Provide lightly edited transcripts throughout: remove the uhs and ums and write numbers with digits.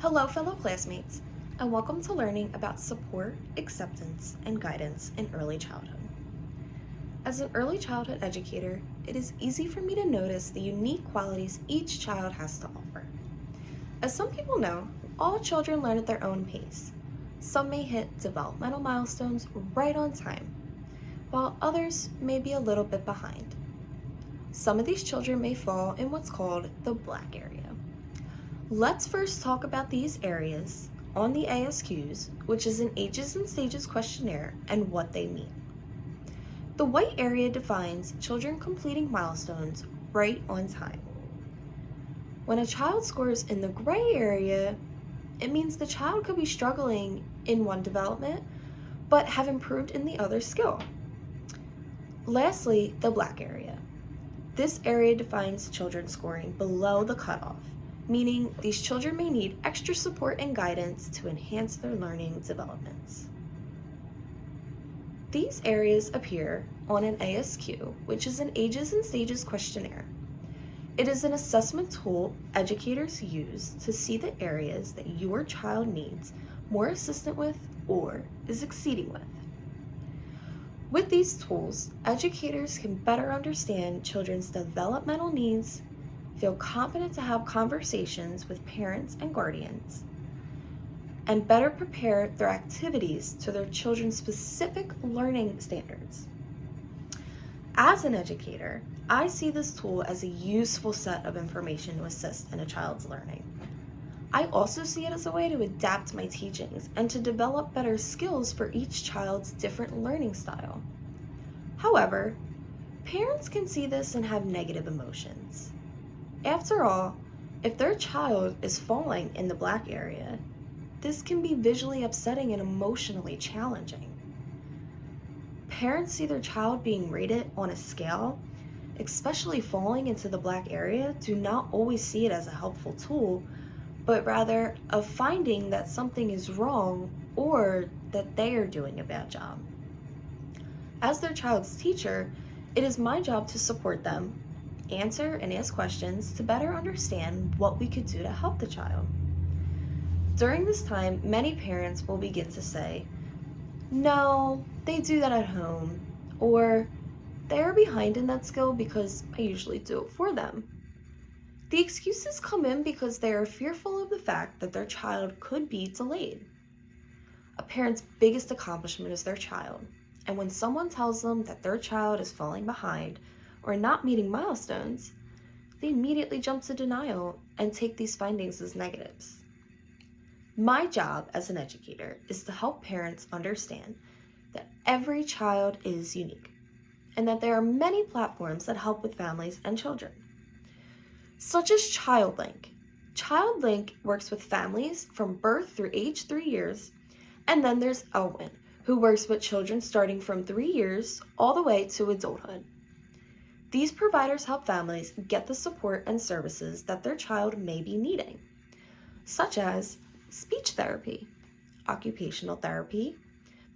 Hello, fellow classmates, and welcome to learning about support, acceptance, and guidance in early childhood. As an early childhood educator, it is easy for me to notice the unique qualities each child has to offer. As some people know, all children learn at their own pace. Some may hit developmental milestones right on time, while others may be a little bit behind. Some of these children may fall in what's called the black area. Let's first talk about these areas on the ASQs, which is an Ages and Stages questionnaire, and what they mean. The white area defines children completing milestones right on time. When a child scores in the gray area, it means the child could be struggling in one development, but have improved in the other skill. Lastly, the black area. This area defines children scoring below the cutoff, meaning these children may need extra support and guidance to enhance their learning developments. These areas appear on an ASQ, which is an Ages and Stages questionnaire. It is an assessment tool educators use to see the areas that your child needs more assistance with or is exceeding with. With these tools, educators can better understand children's developmental needs, feel confident to have conversations with parents and guardians, and better prepare their activities to their children's specific learning standards. As an educator, I see this tool as a useful set of information to assist in a child's learning. I also see it as a way to adapt my teachings and to develop better skills for each child's different learning style. However, parents can see this and have negative emotions. After all, if their child is falling in the black area, this can be visually upsetting and emotionally challenging. Parents see their child being rated on a scale, especially falling into the black area, do not always see it as a helpful tool, but rather a finding that something is wrong or that they are doing a bad job. As their child's teacher, it is my job to support them, answer and ask questions to better understand what we could do to help the child. During this time, many parents will begin to say, "No, they do that at home," or "They are behind in that skill because I usually do it for them." The excuses come in because they are fearful of the fact that their child could be delayed. A parent's biggest accomplishment is their child, and when someone tells them that their child is falling behind or not meeting milestones, they immediately jump to denial and take these findings as negatives. My job as an educator is to help parents understand that every child is unique and that there are many platforms that help with families and children, such as ChildLink. ChildLink works with families from birth through age 3 years, and then there's Elwin, who works with children starting from 3 years all the way to adulthood. These providers help families get the support and services that their child may be needing, such as speech therapy, occupational therapy,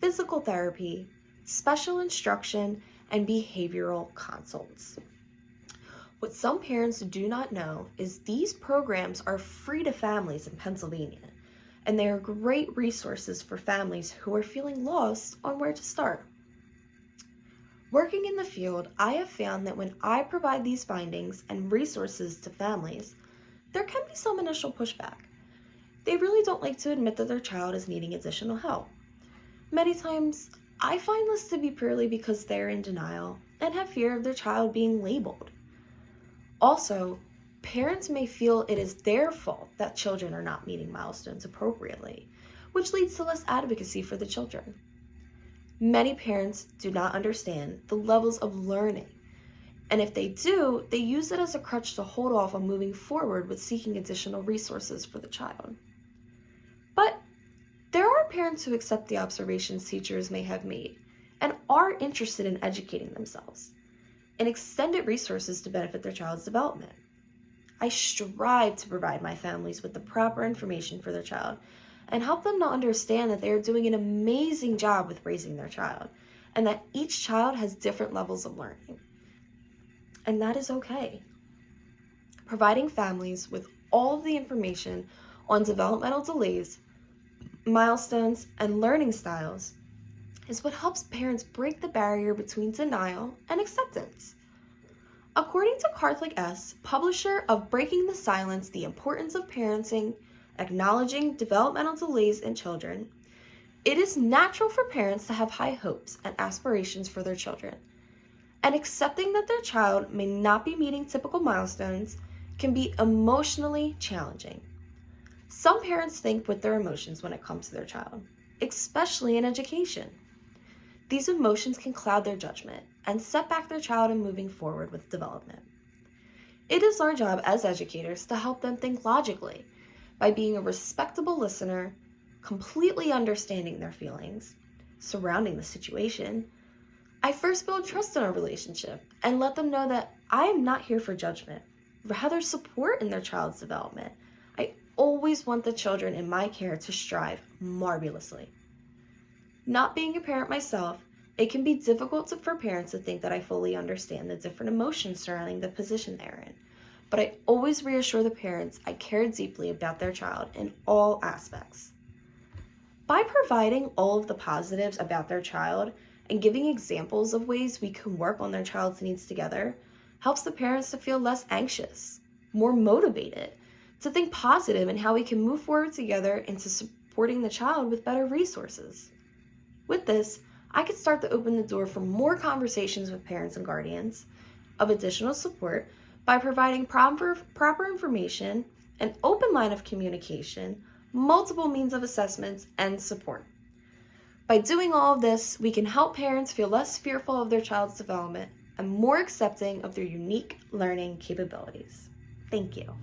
physical therapy, special instruction, and behavioral consults. What some parents do not know is these programs are free to families in Pennsylvania, and they are great resources for families who are feeling lost on where to start. Working in the field, I have found that when I provide these findings and resources to families, there can be some initial pushback. They really don't like to admit that their child is needing additional help. Many times, I find this to be purely because they're in denial and have fear of their child being labeled. Also, parents may feel it is their fault that children are not meeting milestones appropriately, which leads to less advocacy for the children. Many parents do not understand the levels of learning, and if they do, they use it as a crutch to hold off on moving forward with seeking additional resources for the child. But there are parents who accept the observations teachers may have made and are interested in educating themselves and extended resources to benefit their child's development. I strive to provide my families with the proper information for their child and help them to understand that they are doing an amazing job with raising their child and that each child has different levels of learning. And that is okay. Providing families with all of the information on developmental delays, milestones, and learning styles is what helps parents break the barrier between denial and acceptance. According to Karthik S., publisher of Breaking the Silence, The Importance of Parenting, Acknowledging Developmental Delays in Children, it is natural for parents to have high hopes and aspirations for their children, and accepting that their child may not be meeting typical milestones can be emotionally challenging. Some parents think with their emotions when it comes to their child, especially in education. These emotions can cloud their judgment and set back their child in moving forward with development. It is our job as educators to help them think logically by being a respectable listener, completely understanding their feelings surrounding the situation. I first build trust in our relationship and let them know that I am not here for judgment, rather support in their child's development. I always want the children in my care to strive marvelously. Not being a parent myself, it can be difficult for parents to think that I fully understand the different emotions surrounding the position they're in, but I always reassure the parents I care deeply about their child in all aspects. By providing all of the positives about their child and giving examples of ways we can work on their child's needs together, helps the parents to feel less anxious, more motivated, to think positive in how we can move forward together into supporting the child with better resources. With this, I could start to open the door for more conversations with parents and guardians of additional support by providing proper information, an open line of communication, multiple means of assessments, and support. By doing all of this, we can help parents feel less fearful of their child's development and more accepting of their unique learning capabilities. Thank you.